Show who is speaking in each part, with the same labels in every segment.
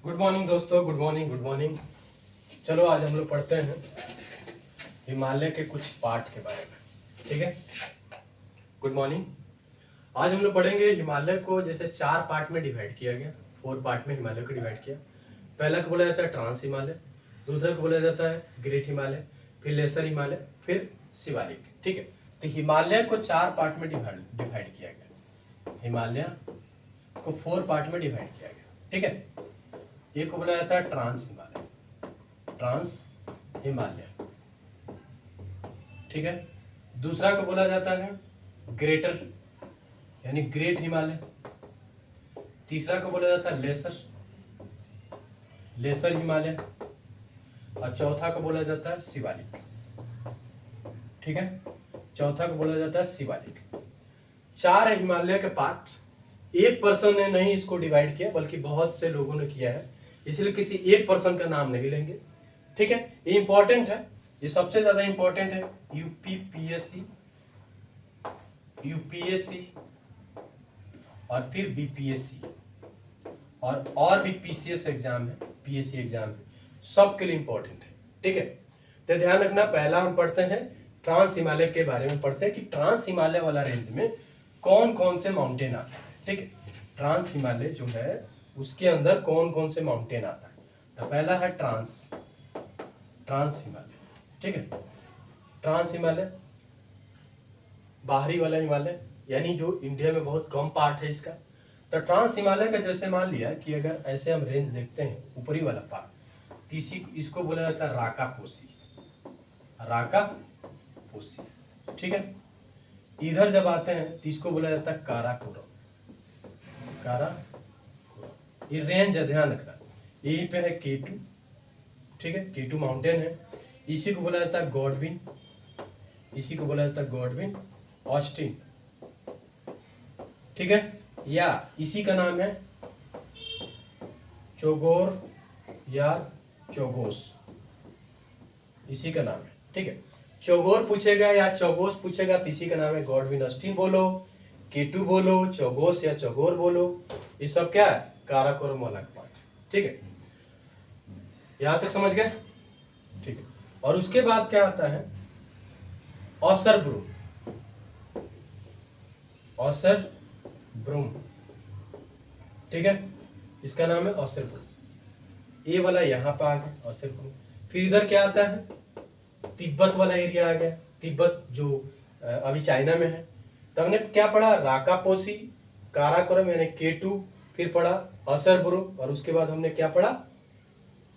Speaker 1: Good morning दोस्तों, good morning good morning. चलो आज हम लोग पढ़ते हैं हिमालय के कुछ पार्ट के बारे में। ठीक है, गुड मॉर्निंग। आज हम लोग पढ़ेंगे हिमालय को जैसे 4 पार्ट में डिवाइड किया गया, 4 पार्ट में हिमालय को डिवाइड किया। पहला को बोला जाता है ट्रांस हिमालय, दूसरा को बोला जाता है ग्रेट हिमालय, फिर लेसर हिमालय, फिर शिवालिक। ठीक है, तो हिमालय को 4 पार्ट में डिवाइड किया गया। हिमालय को 4 पार्ट में डिवाइड किया गया। ठीक है, एक को बोला जाता है ट्रांस हिमालय, ट्रांस हिमालय। ठीक है, दूसरा को बोला जाता है ग्रेटर यानी ग्रेट हिमालय, तीसरा को बोला जाता है लेसर, लेसर हिमालय, और चौथा को बोला जाता है शिवालिक। ठीक है, चौथा को बोला जाता है शिवालिक। 4 हिमालय के पार्ट। एक पर्सन ने नहीं इसको डिवाइड किया, बल्कि बहुत से लोगों ने किया है, इसलिए किसी एक पर्सन का नाम नहीं लेंगे। ठीक है, ये इंपॉर्टेंट है, ये सबसे ज्यादा इंपॉर्टेंट है। यूपीपीएससी, यूपीएससी और फिर बीपीएससी और भी पीसीएस एग्जाम है, पीएससी एग्जाम है, सबके लिए इंपॉर्टेंट है। ठीक है, तो ध्यान रखना। पहला हम पढ़ते हैं ट्रांस हिमालय के बारे में, पढ़ते हैं कि ट्रांस हिमालय वाला रेंज में कौन कौन से माउंटेन आते हैं। ठीक है, ट्रांस हिमालय जो है उसके अंदर कौन कौन से माउंटेन आता है। तो पहला है ट्रांस हिमालय। ठीक है, ट्रांस हिमालय बाहरी वाला हिमालय, यानी जो इंडिया में बहुत कम पार्ट है इसका। तो ट्रांस हिमालय का जैसे मान लिया कि अगर ऐसे हम रेंज देखते हैं, ऊपरी वाला पार्ट, तो इसको बोला जाता है राका पोसी, राका पोसी। ठीक है, इधर जब आते हैं तो इसको बोला जाता है काराकोरम, काराकोरम। ये रेंज है, ध्यान रखना। यहीं पे है केटू। ठीक है, केटू माउंटेन है, इसी को बोला जाता है गॉडविन, इसी को बोला जाता है गॉडविन ऑस्टिन। ठीक है, या इसी का नाम है चोगोर या चोगोस, इसी का नाम है। ठीक है, चोगोर पूछेगा या चोगोस पूछेगा तो इसी का नाम है गॉडविन ऑस्टिन बोलो, केटू बोलो, चोगोस या चोगोर बोलो, ये सब क्या है, काराकोरम वाला पार्ट। ठीक है, यहां तक समझ गए। ठीक है, और उसके बाद क्या आता है औसरब्रुम, औसरब्रुम। ठीक है, इसका नाम है औसरब्रुम। ये वाला यहाँ पे आ गया औसरब्रुम। फिर इधर क्या आता है, तिब्बत वाला एरिया आ गया, तिब्बत जो अभी चाइना में है। तो हमने क्या पढ़ा, राकापोसी, काराकोरम यानी केटू, फिर पढ़ा औसरब्रुम, और उसके बाद हमने क्या पढ़ा,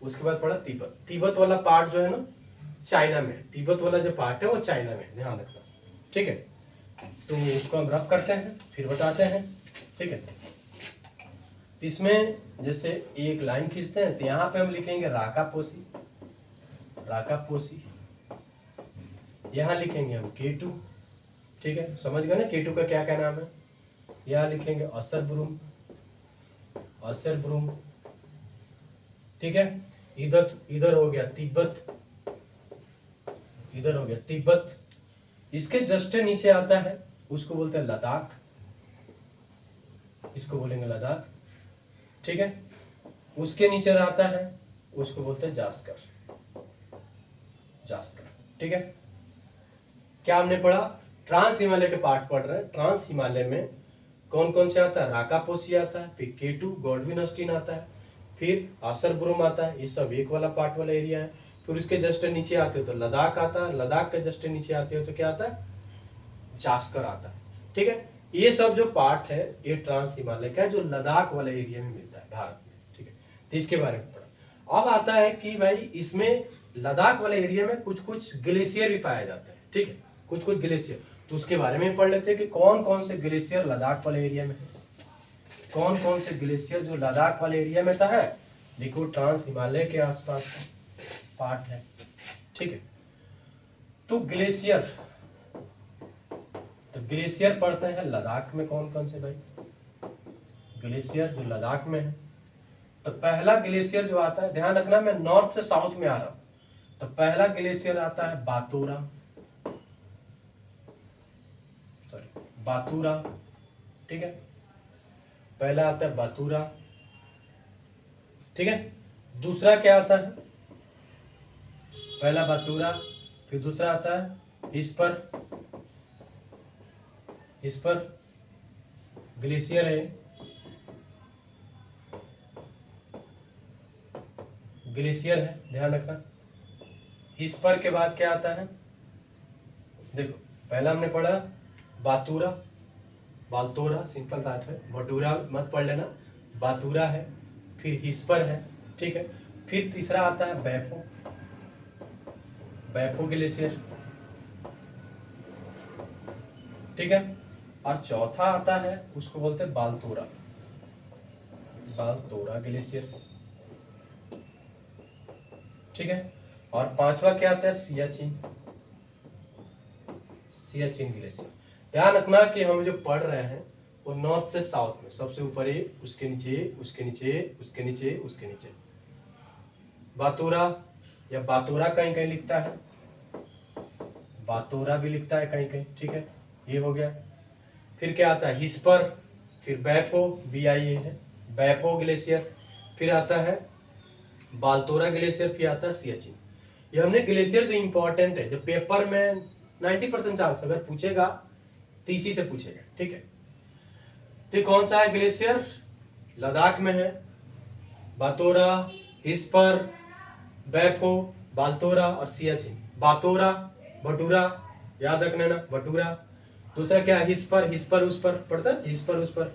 Speaker 1: उसके बाद पढ़ा तिब्बत। तिब्बत वाला पार्ट जो है ना चाइना में है, तिब्बत वाला जो पार्ट है वो चाइना में है, ध्यान रखना। ठीक है, तो उसको हम रफ करते हैं फिर बताते हैं। ठीक है, इसमें जैसे एक लाइन खींचते हैं तो यहाँ पे हम लिखेंगे राकापोसी, राकापोसी, यहाँ लिखेंगे हम केटू। ठीक है, समझ गए ना केटू का क्या क्या नाम है। यहाँ लिखेंगे औसरब्रुम, औसरब्रुम। ठीक है, इधर इधर हो गया तिब्बत, इधर हो गया तिब्बत। इसके जस्ट नीचे आता है, उसको बोलते हैं लद्दाख, इसको बोलेंगे लद्दाख। ठीक है, उसके नीचे आता है, उसको बोलते हैं जास्कर, जास्कर। ठीक है, क्या हमने पढ़ा, ट्रांस हिमालय के पार्ट पढ़ रहे हैं। ट्रांस हिमालय में कौन कौन से आता है, राकापोसी आता है, फिर केटू गॉडविन ऑस्टिन आता है, फिर औसरब्रुम आता है, ये सब एक वाला पार्ट वाला एरिया है। फिर उसके जस्ट नीचे आते हो तो लद्दाख आता है, लद्दाख के जस्ट नीचे आते हो तो क्या आता है, जास्कर आता है। ठीक है, ये सब जो पार्ट है ये ट्रांस हिमालय का है, जो लद्दाख वाले एरिया में मिलता है भारत में। ठीक है, तो इसके बारे में पढ़ा। अब आता है कि भाई इसमें लद्दाख वाले एरिया में कुछ कुछ ग्लेशियर भी पाए जाते हैं। ठीक है, कुछ कुछ ग्लेशियर, तो उसके बारे में पढ़ लेते हैं कि कौन कौन से ग्लेशियर लद्दाख वाले एरिया में है, कौन कौन से ग्लेशियर जो लद्दाख वाले एरिया में है। देखो ट्रांस हिमालय के आसपास पार्ट है। ठीक है, तो ग्लेशियर, तो ग्लेशियर पढ़ते हैं लद्दाख में कौन कौन से भाई, ग्लेशियर जो लद्दाख में है। तो पहला ग्लेशियर जो आता है, ध्यान रखना मैं नॉर्थ से साउथ में आ रहा हूं, तो पहला ग्लेशियर आता है बातूरा, सॉरी बातूरा। ठीक है, पहला आता है बातूरा, ठीक है। दूसरा क्या आता है, पहला बातूरा, फिर दूसरा आता है इस पर ग्लेशियर है, ग्लेशियर है, ध्यान रखना। इस पर के बाद क्या आता है, देखो पहला हमने पढ़ा बातूरा, बालतोरा, सिंपल बात है, भटूरा मत पढ़ लेना, बातूरा है, फिर हिस्पर है, ठीक है। फिर तीसरा आता है बैफो, बैफो ग्लेशियर, ठीक है। और चौथा आता है, उसको बोलते हैं बालतोरा, बालतोरा ग्लेशियर, ठीक है। और पांचवा क्या आता है, सियाचिन, सियाचिन ग्लेशियर। ध्यान रखना कि हम जो पढ़ रहे हैं वो नॉर्थ से साउथ में, सबसे ऊपर ये, उसके नीचे, उसके नीचे, उसके नीचे, उसके नीचे। बातोरा या बातोरा कहीं कहीं लिखता है, बातोरा भी लिखता है कहीं कहीं, ठीक है, ये हो गया। फिर क्या आता है, हिस्पर, फिर बैफो, BIA है, बैफो ग्लेशियर, फिर आता है बालतोरा ग्लेशियर, फिर आता है सियाचिन। ये हमने ग्लेशियर जो इंपॉर्टेंट है, जो पेपर में 90% चांस अगर पूछेगा तो इसी से पूछेगा, ठीक है। तो कौन सा है ग्लेशियर, लद्दाख में है, बातोरा, हिस्पर, बैफो, बालतोरा और सियाचिन। बातोरा भटूरा, याद रखना ना, भटूरा। दूसरा क्या है, हिस्पर, हिस्पर उस पर पड़ता है, हिस्पर उस पर,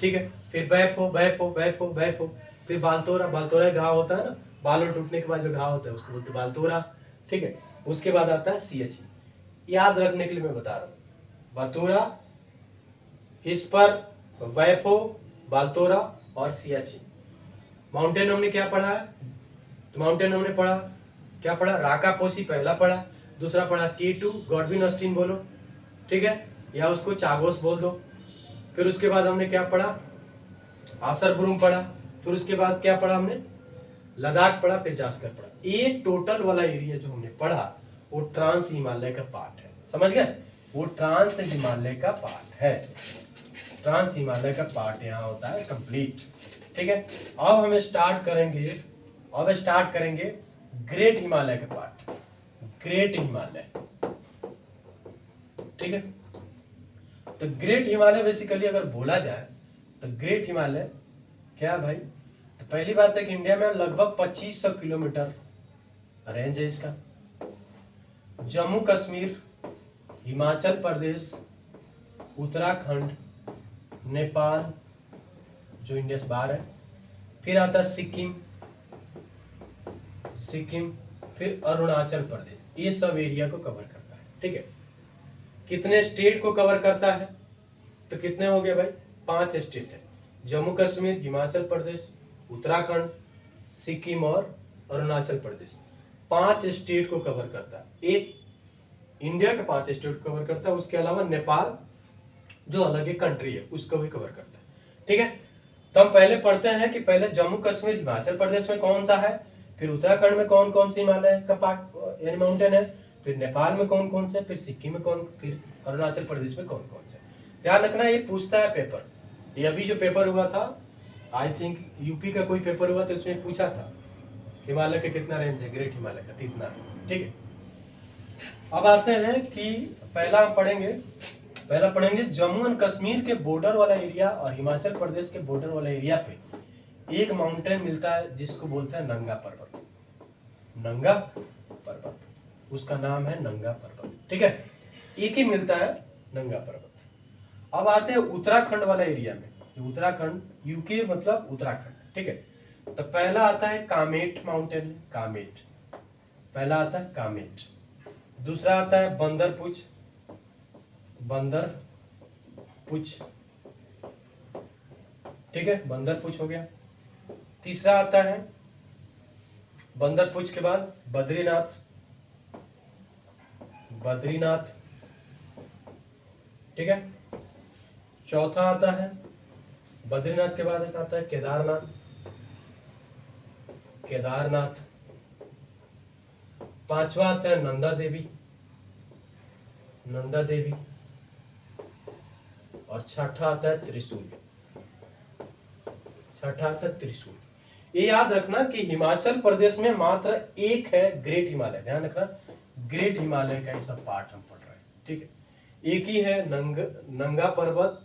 Speaker 1: ठीक है। फिर बैफो, बैफो, बैफो, बैफो, फिर बालतोरा, बालतोरा घाव होता है ना, बालों टूटने के बाद जो घाव होता है उसको बोलते हैं बालतोरा, ठीक है। उसके बाद आता है सियाचिन। याद रखने के लिए मैं बता रहा हूँ, बातोरा, हिस्पर, बैफो, बालतोरा और सियाचिन। माउंटेन हमने क्या पढ़ा है, तो माउंटेन हमने पढ़ा, क्या पढ़ा, राकापोसी पहला पढ़ा, दूसरा पढ़ा K2 गॉडविन ऑस्टिन बोलो, ठीक है, या उसको चागोस बोल दो। फिर उसके बाद हमने क्या पढ़ा, आसरबुरुम पढ़ा। फिर उसके बाद क्या पढ़ा हमने, लद्दाख पढ़ा, फिर जास्कर पढ़ा। ये टोटल वाला एरिया जो हमने पढ़ा वो ट्रांस हिमालय का पार्ट है, समझ गए, वो ट्रांस हिमालय का पार्ट है, ट्रांस हिमालय का पार्ट यहाँ होता है कंप्लीट, ठीक है। अब हम स्टार्ट करेंगे ग्रेट हिमालय का पार्ट, ग्रेट हिमालय, ठीक है। तो ग्रेट हिमालय बेसिकली अगर बोला जाए तो ग्रेट हिमालय क्या भाई, तो पहली बात है कि इंडिया में लगभग 2500 किलोमीटर रेंज है इसका। जम्मू कश्मीर, हिमाचल प्रदेश, उत्तराखंड, नेपाल जो इंडिया से बाहर है, फिर आता है सिक्किम, फिर अरुणाचल प्रदेश, ये सब एरिया को कवर करता है, ठीक है। कितने स्टेट को कवर करता है, तो कितने हो गए भाई, 5 स्टेट है, जम्मू कश्मीर, हिमाचल प्रदेश, उत्तराखंड, सिक्किम और अरुणाचल प्रदेश। 5 स्टेट को कवर करता है, एक इंडिया के 5 स्टेट को कवर करता है, उसके अलावा नेपाल जो अलग एक कंट्री है उसको भी कवर करता है, ठीक है। तो हम पहले पढ़ते हैं कि पहले जम्मू कश्मीर, हिमाचल प्रदेश में कौन सा है, फिर उत्तराखंड में कौन कौन सी हिमालय का पार्ट यानी माउंटेन है, फिर नेपाल में कौन कौन से, फिर सिक्किम में कौन, फिर अरुणाचल प्रदेश में कौन कौन से। ध्यान रखना ये पूछता है पेपर, ये अभी जो पेपर हुआ था आई थिंक यूपी का कोई पेपर हुआ तो उसमें पूछा था हिमालय का कितना रेंज है, ग्रेट हिमालय का कितना है, ठीक है। अब आते हैं कि पहला पढ़ेंगे जम्मू एंड कश्मीर के बॉर्डर वाला एरिया और हिमाचल प्रदेश के बॉर्डर वाला एरिया पे एक माउंटेन मिलता है जिसको बोलते हैं नंगा पर्वत, नंगा पर्वत, उसका नाम है नंगा पर्वत, ठीक है, एक ही मिलता है नंगा पर्वत। अब आते हैं उत्तराखंड वाला एरिया में, उत्तराखंड यूके मतलब उत्तराखंड, ठीक है। तो पहला आता है कामेट माउंटेन, कामेट पहला आता है कामेट, दूसरा आता है बंदरपुच, ठीक है, बंदरपुच हो गया। तीसरा आता है बंदरपुच के बाद बद्रीनाथ, ठीक है। चौथा आता है बद्रीनाथ के बाद आता है केदारनाथ, पांचवा आता है नंदा देवी, और छठा आता है त्रिशूल, ये याद रखना कि हिमाचल प्रदेश में मात्र एक है ग्रेट हिमालय, ध्यान रखना ग्रेट हिमालय का ये सब पार्ट हम पढ़ रहे हैं, ठीक है। एक ही है नंगा पर्वत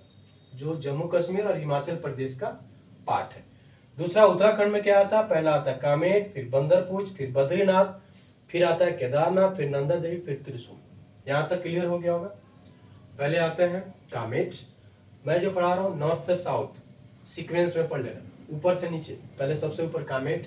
Speaker 1: जो जम्मू कश्मीर और हिमाचल प्रदेश का पार्ट है। दूसरा उत्तराखंड में क्या आता है, पहला आता है कामेट, फिर बंदरपूछ, फिर बद्रीनाथ, फिर आता है केदारनाथ, फिर नंदा देवी, फिर त्रिशूल। यहाँ तक क्लियर हो गया होगा। पहले आते हैं कामेट, मैं जो पढ़ा रहा हूँ नॉर्थ से साउथ सीक्वेंस में पढ़ लेना, ऊपर से नीचे। पहले सबसे ऊपर कामेट,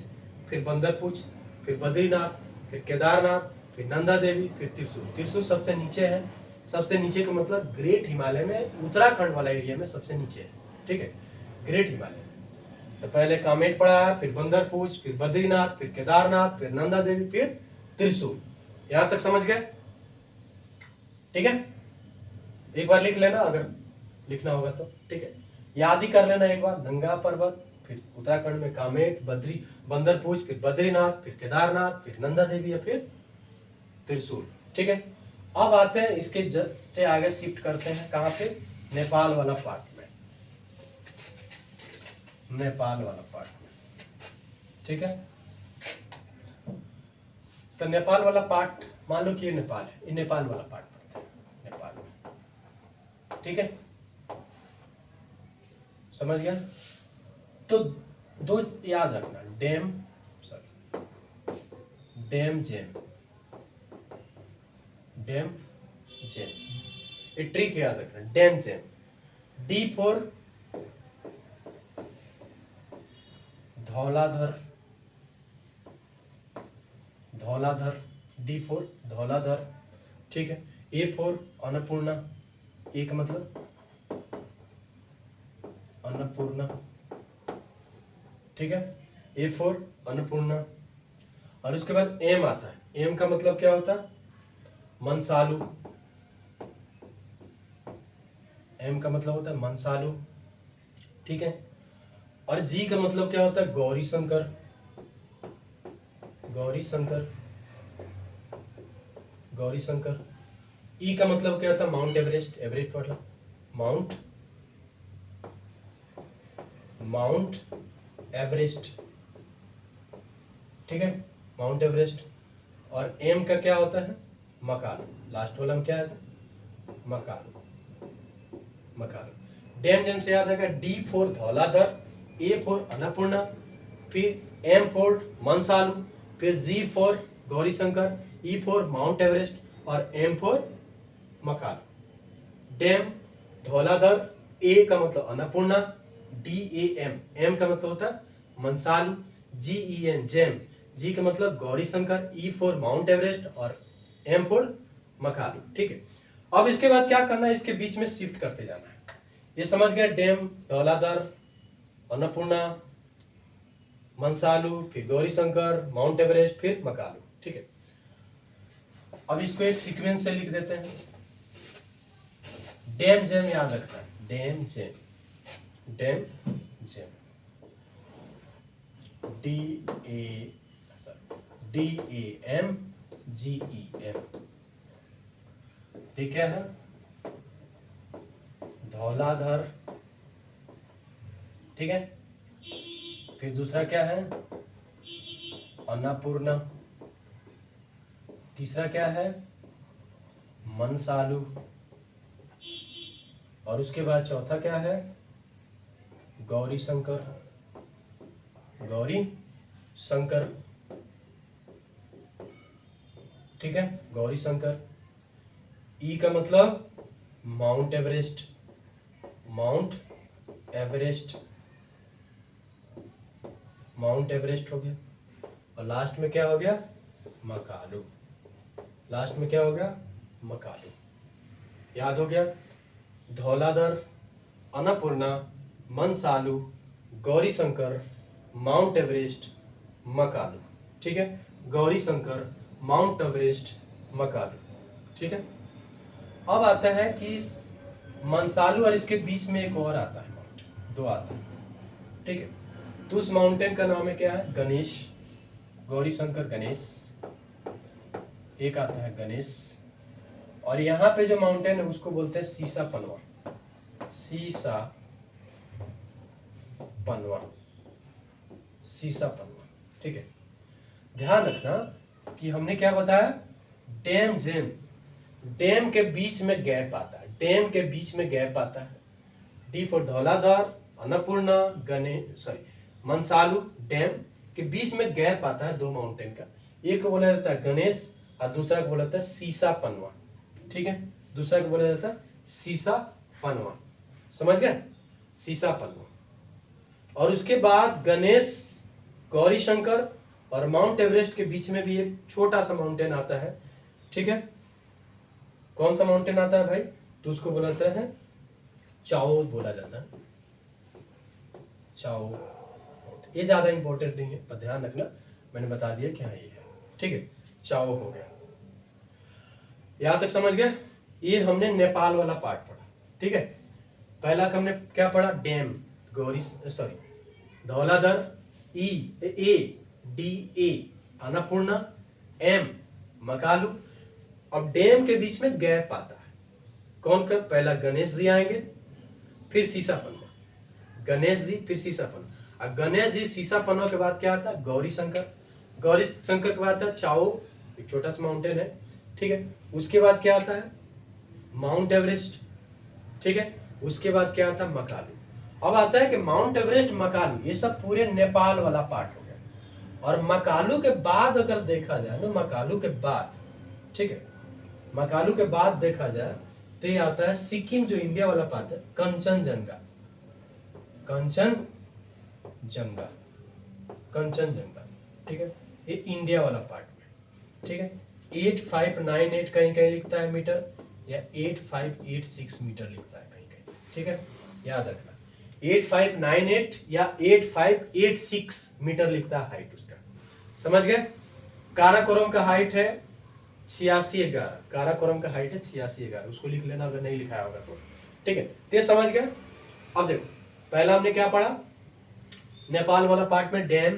Speaker 1: फिर बंदरपूछ, फिर बद्रीनाथ, फिर केदारनाथ, फिर नंदा देवी, फिर त्रिशूल। त्रिशूल सबसे नीचे है, सबसे नीचे का मतलब ग्रेट हिमालय में उत्तराखंड वाला एरिया में सबसे नीचे है, ठीक है, ग्रेट हिमालय। तो पहले कामेट पढ़ा, फिर बंदरपूछ, फिर बद्रीनाथ, फिर केदारनाथ, फिर नंदा देवी, फिर त्रिशूल। यहां तक समझ गए, ठीक है। एक बार लिख लेना अगर लिखना होगा तो, ठीक है। याद ही कर लेना एक बार, नंगा पर्वत, फिर उत्तराखंड में कामेट, बंदरपूछ, फिर बद्रीनाथ, फिर केदारनाथ, फिर नंदा देवी या फिर त्रिशूल, ठीक है। अब आते हैं इसके जस्ट से आगे शिफ्ट करते हैं, कहां पे, नेपाल वाला पार्ट में, नेपाल वाला पार्ट में, ठीक है। तो नेपाल वाला पार्ट मान लो कि ये नेपाल है, ये नेपाल वाला पार्ट पड़ता है नेपाल में, ठीक है, समझ गया। तो दो याद रखना, डेम जेम, डेम जेम, ये ट्रिक याद रखना, dam gem. D for Dhauladhar, Dhauladhar, D for Dhauladhar, ठीक है। ए फॉर अन्नपूर्णा, ए का मतलब अन्नपूर्णा, ठीक है, ए फॉर अन्नपूर्णा। और उसके बाद एम आता है, एम का मतलब क्या होता है, मनसालू, एम का मतलब होता है मनसालू, ठीक है। और जी का मतलब क्या होता है, गौरी शंकर, गौरी शंकर, गौरी शंकर। ई का मतलब क्या होता है, माउंट एवरेस्ट, एवरेस्ट मतलब माउंट एवरेस्ट, ठीक है, माउंट एवरेस्ट। और एम का क्या होता है, मकालू, लास्ट वाला में क्या है, मकालू, मकालू। डेम जेम से याद आएगा, D for Dhauladhar, A for Annapurna, फिर एम फॉर मनसालू, फिर G for Gauri Shankar, E for mount Everest और M for Makalu. Dam, Dhauladhar, A का मतलब Annapurna, D A M, M का मतलब होता है मनसालू, जी ई एन जेम, जी का मतलब Gauri Shankar, E for mount Everest और एम फॉर मकालू, ठीक है। अब इसके बाद क्या करना है, इसके बीच में शिफ्ट करते जाना है। ये समझ गए, डेम, धौलाधर, अन्नपूर्णा, मनसालू, फिर गौरी शंकर, माउंट एवरेस्ट, फिर मकालू, ठीक है। अब इसको एक सीक्वेंस से लिख देते हैं। डेम जेम याद रखना है, dam gem, dam gem, D A M G E M, ठीक है। धौलाधर, ठीक है। फिर दूसरा क्या है, अन्नपूर्णा। तीसरा क्या है, मनसालू। और उसके बाद चौथा क्या है, गौरी शंकर, गौरी शंकर, ठीक है, गौरी शंकर। ई का मतलब mount Everest, mount Everest, mount Everest हो गया। और लास्ट में क्या हो गया, मकालू, लास्ट में क्या हो गया, मकालू। याद हो गया, धौलाधर, अन्नपूर्णा, मनसालू, गौरी शंकर, माउंट एवरेस्ट, मकालू, ठीक है, गौरी शंकर, माउंट एवरेस्ट, मकालू, ठीक है। अब आता है कि मनसालू और इसके बीच में एक और आता है माउंटेन, दो आता है, ठीक है। तो उस माउंटेन का नाम है क्या है, गणेश, गौरी शंकर गणेश, एक आता है गणेश। और यहाँ पे जो माउंटेन है उसको बोलते हैं सीसा पनवा, सीसा पनवा, सीसा पनवा। ठीक है, ध्यान रखना कि हमने क्या बताया, डैम जेम, डैम के बीच में गैप आता है, डैम के बीच में गैप आता है। D for Dhauladhar, Annapurna, Ganesh sorry Manaslu dam के बीच में गैप आता है दो माउंटेन का, एक को बोला जाता है गणेश और दूसरा को बोला जाता है सीसा पनवा। ठीक है, दूसरा को बोला जाता है सीसा पनवा, समझ गए, सीसा पनवा। और उसके बाद गणेश, गौरी शंकर और माउंट एवरेस्ट के बीच में भी एक छोटा सा माउंटेन आता है। ठीक है, कौन सा माउंटेन आता है भाई, तो उसको बोला जाता है चाओ, बोला जाता है चाओ। ये ज्यादा इंपॉर्टेंट नहीं है, पर ध्यान रखना, मैंने बता दिया क्या ये है। ठीक है, चाओ हो गया, यहां तक समझ गए। ये हमने नेपाल वाला पार्ट पढ़ा। ठीक है, पहला हमने क्या पढ़ा, dam, Gauri sorry Dhauladhar, E A D A Annapurna, M Makalu. अब डैम के बीच में गैप आता है, कौन का, पहला गणेश जी आएंगे, फिर सीसा पनवा, गणेश जी फिर सीसा पनवा। और गणेश जी सीसा पनवा के बाद क्या आता है, गौरी शंकर, गौरी शंकर के बाद आता है चाओ, एक छोटा सा माउंटेन है। ठीक है, उसके बाद क्या आता है, माउंट एवरेस्ट। ठीक है, उसके बाद क्या आता है, मकालू। अब आता है कि माउंट एवरेस्ट, मकालू, ये सब पूरे नेपाल वाला पार्ट हो गया। और मकालू के बाद अगर देखा जाए ना, मकालू के बाद, ठीक है, मकालू के बाद देखा जाए तो ये आता है सिक्किम, जो इंडिया वाला पार्ट है, कंचनजंगा, कंचनजंगा, कंचनजंगा। ठीक है, ये इंडिया वाला पार्ट में। ठीक है, 8598 कहीं कहीं लिखता है मीटर, या 8586 मीटर लिखता है कहीं कहीं। ठीक है, याद रखना 8598 या 8586 मीटर लिखता है हाइट उसका, समझ गए। काराकोरम का हाइट है 8611, काराकोरम का हाइट है 8611, उसको लिख लेना अगर नहीं लिखाया होगा तो। ठीक है, तो समझ गए। अब देखो, पहला हमने क्या पढ़ा, नेपाल वाला पार्ट में डैम,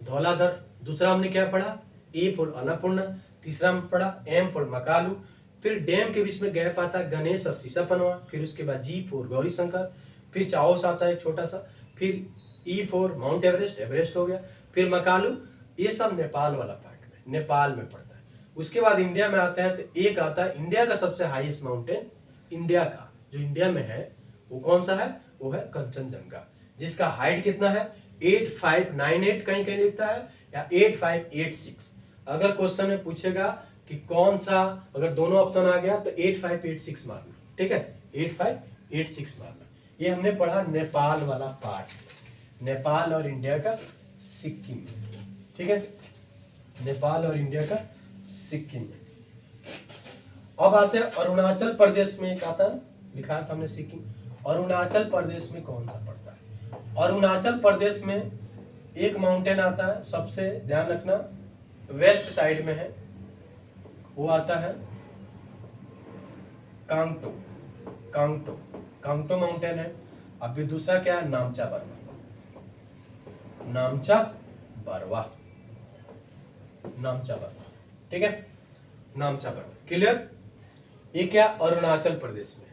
Speaker 1: धौलाधर। दूसरा हमने क्या पढ़ा, ए फॉर अन्नपूर्णा। तीसरा हमने पढ़ा एम फॉर मकालू। फिर डैम के बीच में गैप आता है गणेश और सीसा पनवा। फिर उसके बाद जी फॉर गौरी शंकर। फिर चाओस आता है छोटा सा। फिर E for mount Everest, Everest हो गया। फिर मकालू। ये सब नेपाल वाला पार्ट में, नेपाल में पड़ता है। उसके बाद इंडिया में आता है तो एक आता है इंडिया का सबसे हाईएस्ट माउंटेन, इंडिया का जो इंडिया में है वो कौन सा है, वो है कंचनजंगा, जिसका हाइट कितना है 8598 कहीं कहीं लिखता है, या 8586। अगर क्वेश्चन में पूछेगा कि कौन सा, अगर दोनों ऑप्शन आ गया तो 8586 मारना। ठीक है, 8586 मारना। ये हमने पढ़ा नेपाल वाला पार्ट, नेपाल और इंडिया का सिक्किम। ठीक है, नेपाल और इंडिया का सिक्किम। अब आते हैं अरुणाचल प्रदेश में, एक आता है लिखा था हमने सिक्किम। अरुणाचल प्रदेश में कौन सा पड़ता है, अरुणाचल प्रदेश में एक माउंटेन आता है, सबसे ध्यान रखना वेस्ट साइड में है, वो आता है कांगटो, कांगटो, कांगटो माउंटेन है। अभी दूसरा क्या है, नामचा बरवा, नामचा बरवा, नामचा बरवा। ठीक है, नामचा बरवा, क्लियर। ये क्या, अरुणाचल प्रदेश में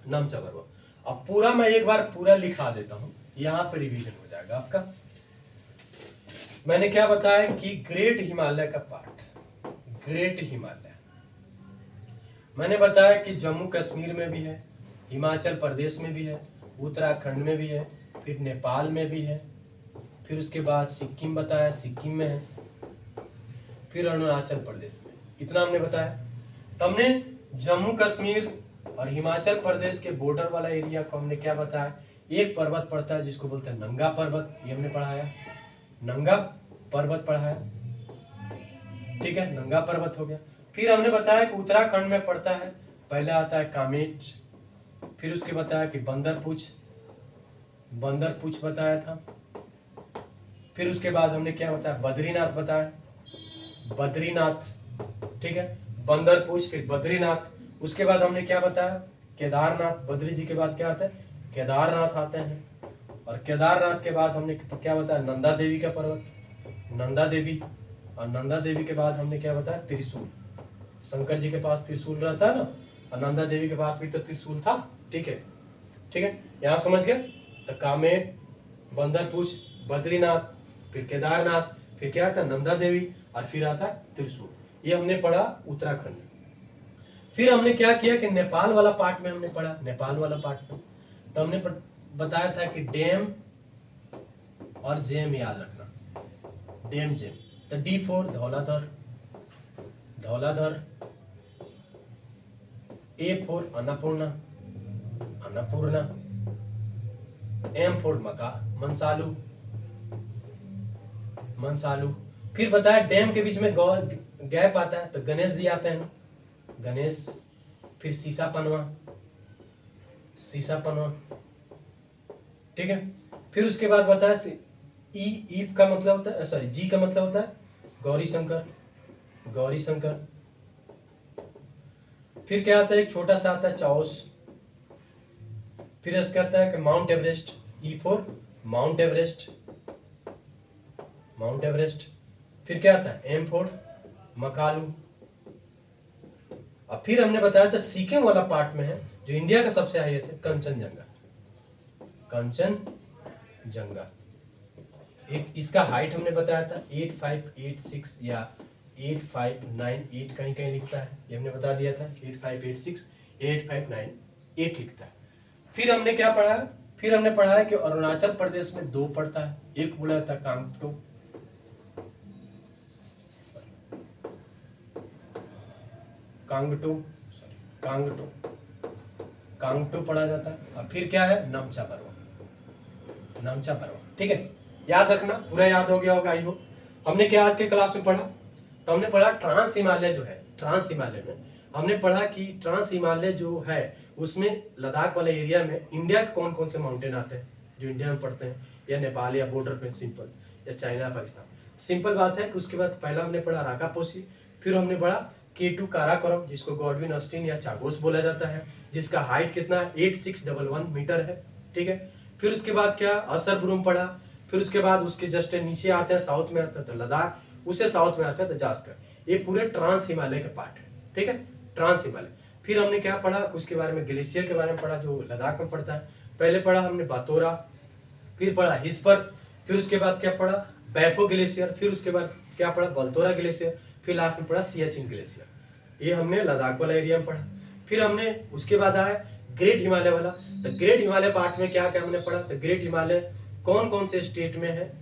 Speaker 1: नामचा बरवा। अब पूरा मैं एक बार पूरा लिखा देता हूं, यहां पर रिवीजन हो जाएगा आपका। मैंने क्या बताया कि ग्रेट हिमालय का पार्ट, ग्रेट हिमालय मैंने बताया कि जम्मू कश्मीर में भी है, हिमाचल प्रदेश में भी है, उत्तराखंड में भी है, फिर नेपाल में भी है, फिर उसके बाद सिक्किम बताया, सिक्किम में है, फिर अरुणाचल प्रदेश में। इतना हमने बताया। तो हमने जम्मू कश्मीर और हिमाचल प्रदेश के बॉर्डर वाला एरिया को हमने क्या बताया, एक पर्वत पड़ता है जिसको बोलते हैं नंगा पर्वत, ये हमने पढ़ाया, नंगा पर्वत पढ़ाया। ठीक है, नंगा पर्वत हो गया। फिर हमने बताया कि उत्तराखंड में पड़ता है, पहले आता है कामेट, फिर उसके बताया कि बंदरपूछ, बंदरपूछ बताया था। फिर उसके बाद हमने क्या बताया, बद्रीनाथ बताया, बद्रीनाथ। ठीक है, बंदरपूछ फिर बद्रीनाथ। उसके बाद हमने क्या बताया, केदारनाथ, बद्री जी के बाद क्या आता है, केदारनाथ आते हैं। और केदारनाथ के बाद हमने क्या बताया, नंदा देवी का पर्वत, नंदा देवी। और नंदा देवी के बाद हमने क्या बताया, त्रिशूल, शंकर जी के पास त्रिशूल रहता है ना, और नंदा देवी के पास भी तो त्रिशूल था। ठीक है, ठीक है, यहाँ समझ गए। तो कामेट, बंदरपूछ, बद्रीनाथ, फिर केदारनाथ, फिर क्या आता है नंदा देवी, और फिर आता है त्रिशूल। ये हमने पढ़ा उत्तराखंड में। फिर हमने क्या किया कि नेपाल वाला पार्ट में हमने पढ़ा, नेपाल वाला पार्ट में तो हमने बताया था कि डैम और जेम याद रखना, डैम जेम। तो D for Dhauladhar, Dhauladhar, A for Annapurna, Annapurna, M for Manaslu, Manaslu. फिर बताया डैम के बीच में गैप आता है तो गणेश जी आते हैं, गणेश। फिर सीसा पनवा, सीसा पनवा, ठीक है। फिर उसके बाद बताया ई का मतलब होता है, सॉरी जी का मतलब होता है गौरी शंकर, गौरी शंकर। फिर क्या आता है एक छोटा सा आता है चाओस। फिर उसका आता है कि mount Everest, E for mount Everest, mount Everest. फिर क्या आता है एम फॉर मकालू। और फिर हमने बताया था सिक्किम वाला पार्ट में है जो इंडिया का सबसे हाईएस्ट है, कंचनजंगा, कंचनजंगा। एक इसका हाइट हमने बताया था 8586 या 8598 कहीं कहीं लिखता है, ये हमने बता दिया था 8586 8598 लिखता है। फिर हमने क्या पढ़ा है, फिर हमने पढ़ा है कि अरुणाचल प्रदेश में दो पड़ता है, एक बोला था कांगटो, कांगटो, कांगटो, कांगटो पढ़ा जाता है। और फिर क्या है नमचा बरवा, नमचा बरवा, ठीक है। याद रखना, पूरा याद हो गया होगा आई होप। हमने क्या आज के क्लास में पढ़ा, तो हमने पढ़ा ट्रांस हिमालय जो है, ट्रांस हिमालय में हमने पढ़ा कि ट्रांस हिमालय जो है उसमें लद्दाख वाले एरिया में इंडिया के कौन कौन से माउंटेन आते हैं जो इंडिया में पड़ते हैं, या नेपाल या बॉर्डर पे सिंपल, या चाइना पाकिस्तान। सिंपल बात है कि उसके बाद पहला हमने पढ़ा राकापोसी, फिर हमने पढ़ा K2 काराकोरम जिसको गॉडविन ऑस्टिन या चागोस बोला जाता है, जिसका हाइट कितना है 8611 मीटर है, ठीक है। फिर उसके बाद क्या असरब्रुम पढ़ा, फिर उसके बाद उसके जस्ट नीचे आते हैं साउथ में आता है तो लद्दाख, उससे साउथ में आता है तो जास्कर। ये पूरे ट्रांस हिमालय के पार्ट है, ठीक है, ट्रांस हिमालय। फिर हमने क्या पढ़ा उसके बारे में, ग्लेशियर के बारे में पढ़ा जो लद्दाख में पड़ता है। पहले पढ़ा हमने बातोरा, फिर पढ़ा हिस्पर, फिर उसके बाद क्या पढ़ा बैफो ग्लेशियर, फिर उसके बाद क्या पढ़ा बल्तोरा ग्लेशियर, फिर लास्ट में पढ़ा सियाचिन ग्लेशियर। ये हमने लद्दाख वाला एरिया में पढ़ा। फिर हमने उसके बाद आया ग्रेट हिमालय वाला, तो ग्रेट हिमालय पार्ट में क्या क्या हमने पढ़ा, तो ग्रेट हिमालय कौन कौन से स्टेट में है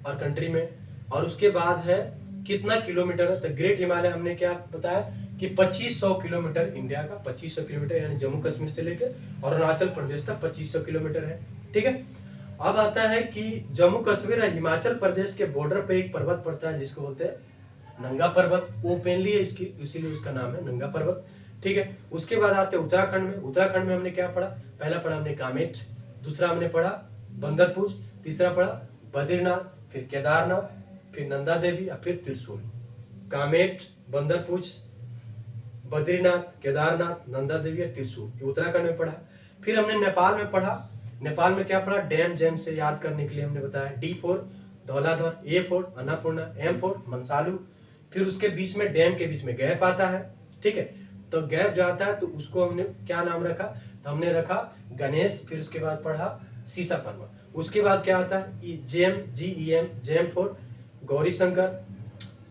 Speaker 1: और कंट्री में, और उसके बाद है कितना किलोमीटर है। तो ग्रेट हिमालय हमने क्या बताया कि 2500 किलोमीटर इंडिया का, 2500 किलोमीटर यानी जम्मू कश्मीर से लेकर और अरुणाचल प्रदेश तक 2500 किलोमीटर है, ठीक है। अब आता है कि जम्मू कश्मीर और हिमाचल प्रदेश के बॉर्डर पे एक पर्वत पड़ता है जिसको बोलते हैं नंगा पर्वत, ओपनली है इसकी, इसीलिए उसका नाम है नंगा पर्वत, ठीक है। उसके बाद आते हैं उत्तराखंड में। उत्तराखंड में हमने क्या पढ़ा, पहला पढ़ा हमने कामेट, दूसरा हमने पढ़ा बंदरपूर, तीसरा पढ़ा बद्रीनाथ, फिर केदारनाथ, फिर नंदा देवी और फिर त्रिशूल। कामेट, बंदरपूर, बद्रीनाथ, केदारनाथ, नंदा देवी और त्रिशूल, ये उत्तराखंड में पढ़ा। फिर हमने नेपाल में पढ़ा, नेपाल में क्या पढ़ा डैम जेम से याद करने के लिए हमने बताया D for Dhauladhar, A for Annapurna, M for Manaslu. फिर उसके बीच में डैम के बीच में गैप आता है, ठीक है। तो गैप जो आता है तो उसको हमने क्या नाम रखा, तो हमने रखा गणेश। फिर उसके बाद पढ़ा सीसा पनवा। उसके बाद क्या आता है gem, GEM, gem for Gauri Shankar.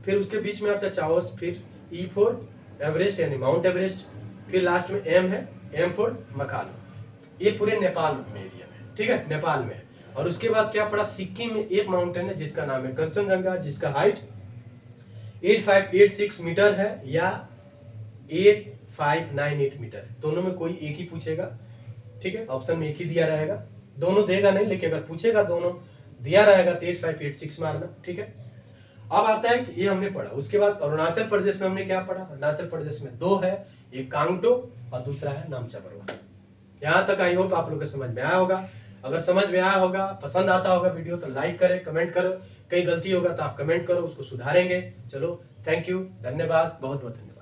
Speaker 1: फिर उसके बीच में आता है चाओस, फिर ई फॉर एवरेस्ट यानी माउंट एवरेस्ट, फिर लास्ट में एम है, एम फॉर मकालू। ये पूरे नेपाल में एरिया में, ठीक है, नेपाल में है। और उसके बाद क्या पड़ा सिक्किम में एक माउंटेन है जिसका नाम है कंचनजंगा, जिसका हाइट 8586 मीटर है या 8598 मीटर है, दोनों में कोई एक ही पूछेगा, ठीक है। ऑप्शन में एक ही दिया रहेगा, दोनों देगा नहीं, लेकिन अगर पूछेगा दोनों दिया रहेगा तो 8586 मारना, ठीक है। अब आता है कि ये हमने पढ़ा। उसके बाद अरुणाचल प्रदेश में हमने क्या पढ़ा, अरुणाचल प्रदेश में दो है, एक कांगटो और दूसरा है नामचा बरवा। यहाँ तक आई होप आप लोग को समझ में आया होगा। अगर समझ में आया होगा, पसंद आता होगा वीडियो तो लाइक करें, कमेंट करो, कहीं गलती होगा तो आप कमेंट करो, उसको सुधारेंगे। चलो थैंक यू, धन्यवाद, बहुत बहुत धन्यवाद।